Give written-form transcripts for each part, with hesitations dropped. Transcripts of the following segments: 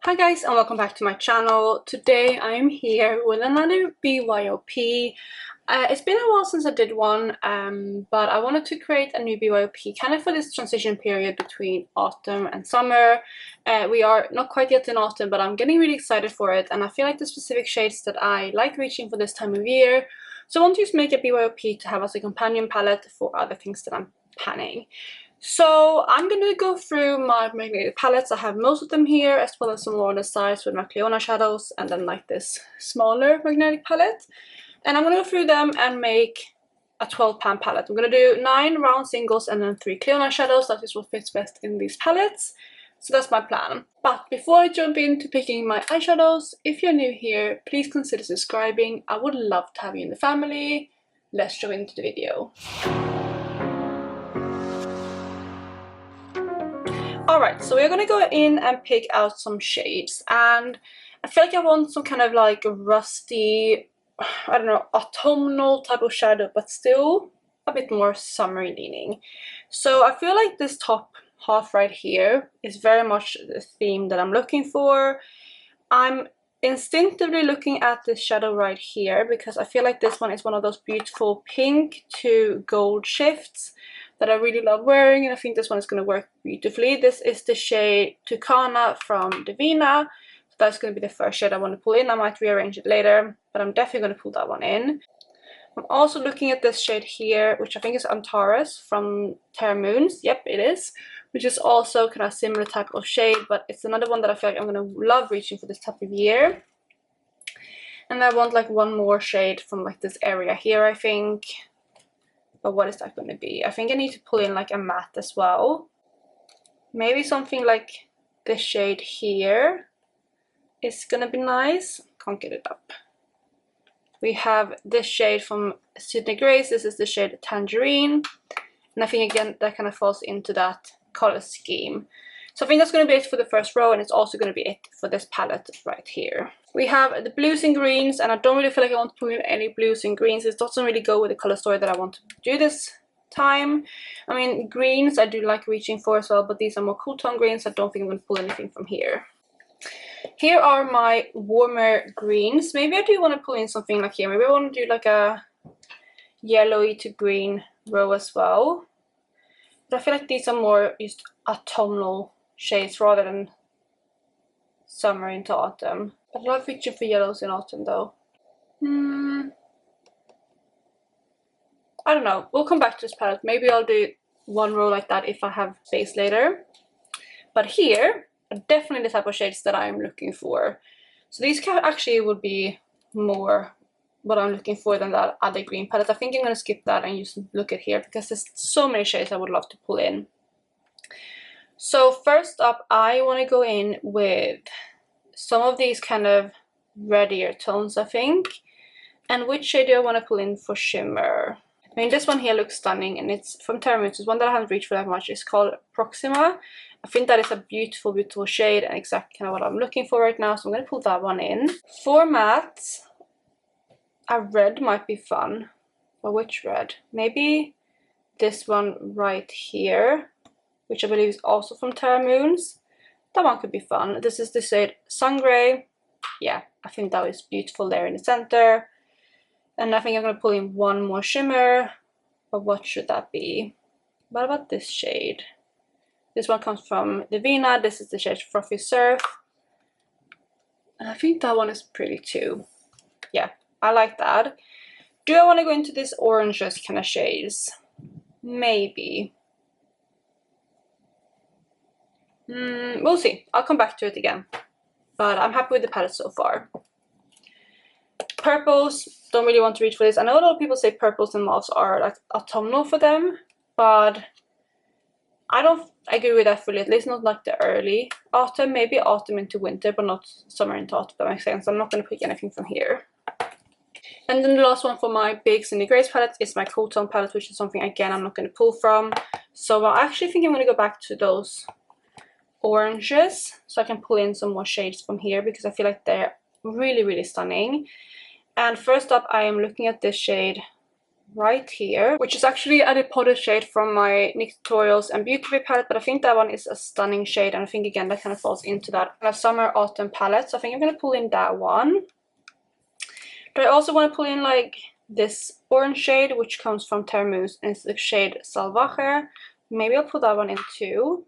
Hi guys, and welcome back to my channel. Today I am here with another BYOP. It's been a while since I did one, but I wanted to create a new BYOP kind of for this transition period between autumn and summer. We are not quite yet in autumn, but I'm getting really excited for it, and I feel like the specific shades that I like reaching for this time of year. So I want to just make a BYOP to have as a companion palette for other things that I'm planning. So I'm gonna go through my magnetic palettes. I have most of them here, as well as some more on the sides with my Clionadh shadows, and then like this smaller magnetic palette. And I'm gonna go through them and make a 12-pan palette. I'm gonna do 9 round singles and then 3 Clionadh shadows. That is what fits best in these palettes. So that's my plan. But before I jump into picking my eyeshadows, if you're new here, please consider subscribing. I would love to have you in the family. Let's jump into the video. Alright, so we're gonna go in and pick out some shades, and I feel like I want some kind of like rusty, I don't know, autumnal type of shadow, but still a bit more summery leaning. So I feel like this top half right here is very much the theme that I'm looking for. I'm instinctively looking at this shadow right here because I feel like this one is one of those beautiful pink to gold shifts that I really love wearing, and I think this one is going to work beautifully. This is the shade Tucana from Divina. So that's going to be the first shade I want to pull in. I might rearrange it later, but I'm definitely going to pull that one in. I'm also looking at this shade here, which I think is Antares from Terra Moons. Yep, it is. Which is also kind of similar type of shade, but it's another one that I feel like I'm going to love reaching for this type of year. And I want like one more shade from like this area here, I think. But what is that going to be? I think I need to pull in like a matte as well. Maybe something like this shade here is going to be nice. Can't get it up. We have this shade from Sydney Grace. This is the shade Tangerine. And I think again that kind of falls into that color scheme. So I think that's going to be it for the first row, and it's also going to be it for this palette right here. We have the blues and greens, and I don't really feel like I want to put in any blues and greens. It doesn't really go with the color story that I want to do this time. I mean, greens I do like reaching for as well, but these are more cool tone greens. I don't think I'm going to pull anything from here. Here are my warmer greens. Maybe I do want to pull in something like here. Maybe I want to do like a yellowy to green row as well. But I feel like these are more just autumnal shades rather than summer into autumn. I love reaching for yellows in autumn though. I don't know. We'll come back to this palette. Maybe I'll do one row like that if I have space later. But here are definitely the type of shades that I'm looking for. So these actually would be more what I'm looking for than that other green palette. I think I'm going to skip that and just look at here because there's so many shades I would love to pull in. So first up, I want to go in with some of these kind of reddier tones, I think. And which shade do I want to pull in for shimmer? I mean, this one here looks stunning, and it's from Terra Moons. It's one that I haven't reached for that much. It's called Proxima. I think that is a beautiful, beautiful shade and exactly kind of what I'm looking for right now. So I'm going to pull that one in. For mattes, a red might be fun. But which red? Maybe this one right here, which I believe is also from Terra Moons. That one could be fun. This is the shade Sun Grey. Yeah, I think that is beautiful there in the center. And I think I'm going to pull in one more shimmer. But what should that be? What about this shade? This one comes from Divina. This is the shade Frothy Surf. And I think that one is pretty too. Yeah, I like that. Do I want to go into this oranges kind of shades? Maybe. We'll see. I'll come back to it again. But I'm happy with the palette so far. Purples, don't really want to reach for this. I know a lot of people say purples and mauves are like autumnal for them, but I don't agree with that fully, at least not like the early autumn. Maybe autumn into winter, but not summer into autumn, if that makes sense. I'm not going to pick anything from here. And then the last one for my big Sydney Grace palette is my cool tone palette, which is something, again, I'm not going to pull from. So I actually think I'm going to go back to those oranges, so I can pull in some more shades from here, because I feel like they're really, really stunning. And first up, I am looking at this shade right here, which is actually a Depoted shade from my NYX Tutorials and Beauty palette, but I think that one is a stunning shade, and I think again that kind of falls into that kind of summer autumn palette. So I think I'm going to pull in that one. But I also want to pull in like this orange shade, which comes from Termuse, and it's the shade Salvaje. Maybe I'll put that one in too,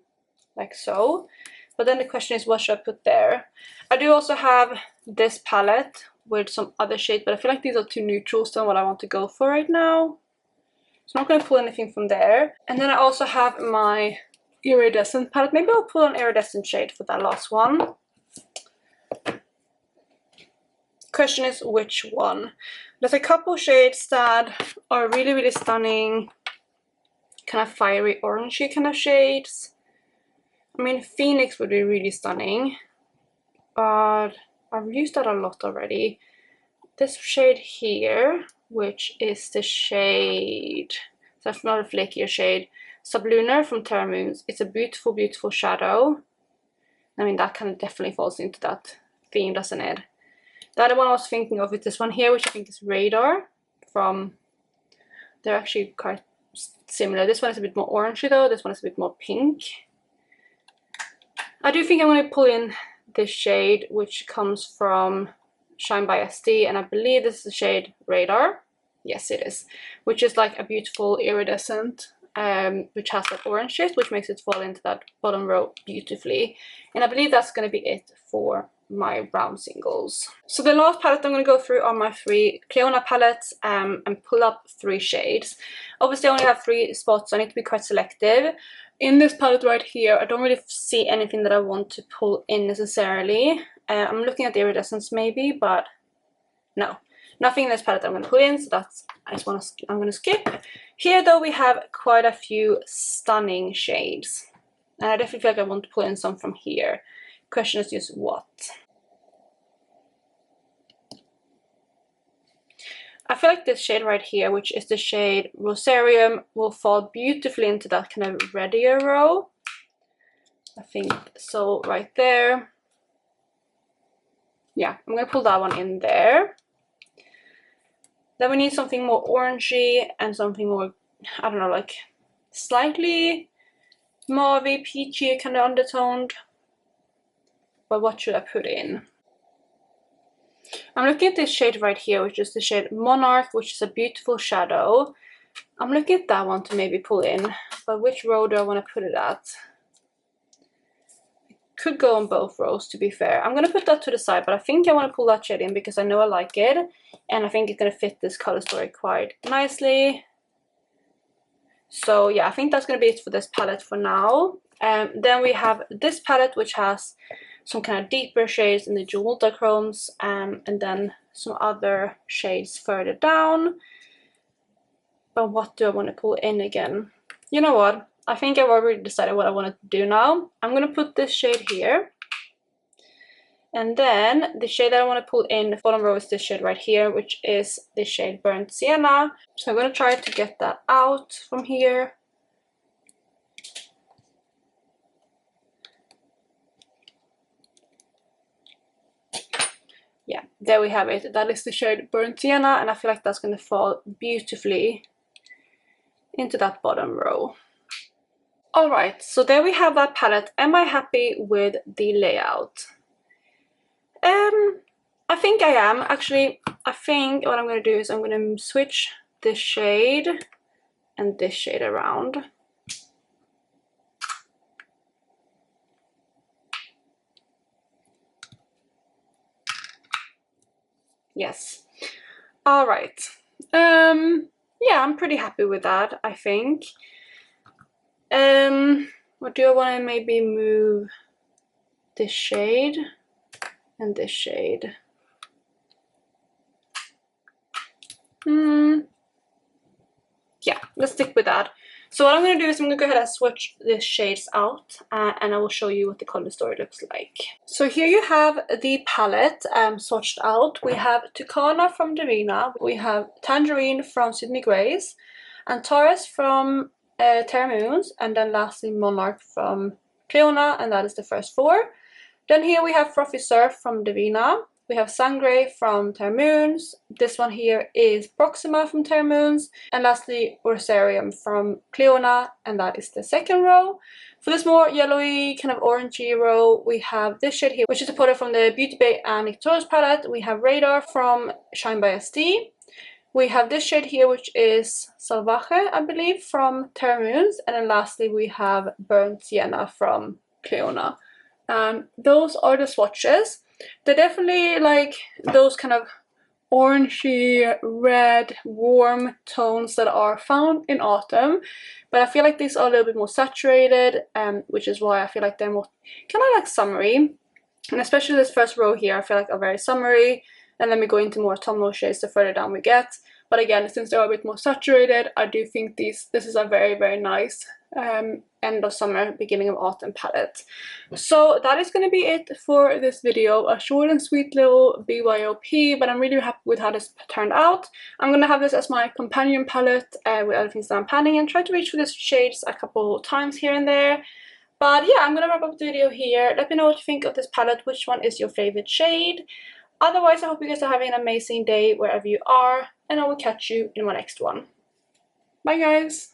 like so. But then the question is, what should I put there? I do also have this palette with some other shades, but I feel like these are too neutrals than what I want to go for right now. So I'm not going to pull anything from there. And then I also have my iridescent palette. Maybe I'll pull an iridescent shade for that last one. Question is which one. There's a couple shades that are really stunning, kind of fiery orangey kind of shades. I mean, Phoenix would be really stunning, but I've used that a lot already. This shade here, which is the shade, that's not a flakier shade, Sublunar from Termuse. It's a beautiful shadow. I mean, that kind of definitely falls into that theme, doesn't it? The other one I was thinking of is this one here, which I think is Radar from, they're actually quite similar. This one is a bit more orangey though, this one is a bit more pink. I do think I'm going to pull in this shade, which comes from Shine by SD, and I believe this is the shade Radar. Yes, it is, which is like a beautiful iridescent, which has that orange shade, which makes it fall into that bottom row beautifully. And I believe that's going to be it for my brown singles. So the last palette I'm going to go through are my 3 Clionadh palettes and pull up 3 shades. Obviously I only have 3 spots, so I need to be quite selective. In this palette right here, I don't really see anything that I want to pull in necessarily. I'm looking at the iridescence maybe, but no, nothing in this palette I'm going to pull in, so that's, I'm going to skip. Here though we have quite a few stunning shades, and I definitely feel like I want to pull in some from here. Question is just what. I feel like this shade right here, which is the shade Rosarium, will fall beautifully into that kind of reddier row. I think so right there. Yeah, I'm going to pull that one in there. Then we need something more orangey and something more, I don't know, like slightly mauvey, peachy, kind of undertoned. But what should I put in? I'm looking at this shade right here, which is the shade Monarch, which is a beautiful shadow. I'm looking at that one to maybe pull in, but which row do I want to put it at? It could go on both rows, to be fair. I'm going to put that to the side, but I think I want to pull that shade in because I know I like it, and I think it's going to fit this color story quite nicely. So yeah, I think that's going to be it for this palette for now. Then we have this palette, which has some kind of deeper shades in the jewel dichromes, and then some other shades further down. But what do I want to pull in again? You know what? I think I've already decided what I want to do now. I'm going to put this shade here. And then the shade that I want to pull in the bottom row is this shade right here, which is the shade Burnt Sienna. So I'm going to try to get that out from here. Yeah, there we have it. That is the shade Burnt Sienna, and I feel like that's going to fall beautifully into that bottom row. Alright, so there we have that palette. Am I happy with the layout? I think I am. Actually, I think what I'm going to do is I'm going to switch this shade and this shade around. Yes. Alright. Yeah, I'm pretty happy with that, I think. What do I want to maybe move this shade and this shade? Yeah, let's stick with that. So what I'm going to do is I'm going to go ahead and switch the shades out, and I will show you what the color story looks like. So here you have the palette swatched out. We have Tucana from Davina, we have Tangerine from Sydney Grace, Antares from Termuse, and then lastly Monarch from Clionadh, and that is the first 4. Then here we have Frothy Surf from Davina, We have Sangre from Terra Moons. This one here is Proxima from Terra Moons. And lastly, Ursarium from Cleona, and that is the second row. For this more yellowy, kind of orangey row, we have this shade here, which is a product from the Beauty Bay and Victoria's palette. We have Radar from Shine by SD. We have this shade here, which is Salvaje, I believe, from Terra Moons. And then lastly, we have Burnt Sienna from Cleona. And those are the swatches. They're definitely like those kind of orangey, red, warm tones that are found in autumn. But I feel like these are a little bit more saturated, which is why I feel like they're more kind of like summery. And especially this first row here, I feel like are very summery. And then we go into more autumnal shades the further down we get. But again, since they're a bit more saturated, I do think this is a very, very nice end of summer, beginning of autumn palette. So that is going to be it for this video. A short and sweet little BYOP, but I'm really happy with how this turned out. I'm going to have this as my companion palette with other things that I'm planning, and try to reach for these shades a couple times here and there. But yeah, I'm going to wrap up the video here. Let me know what you think of this palette, which one is your favorite shade. Otherwise, I hope you guys are having an amazing day wherever you are, and I will catch you in my next one. Bye guys!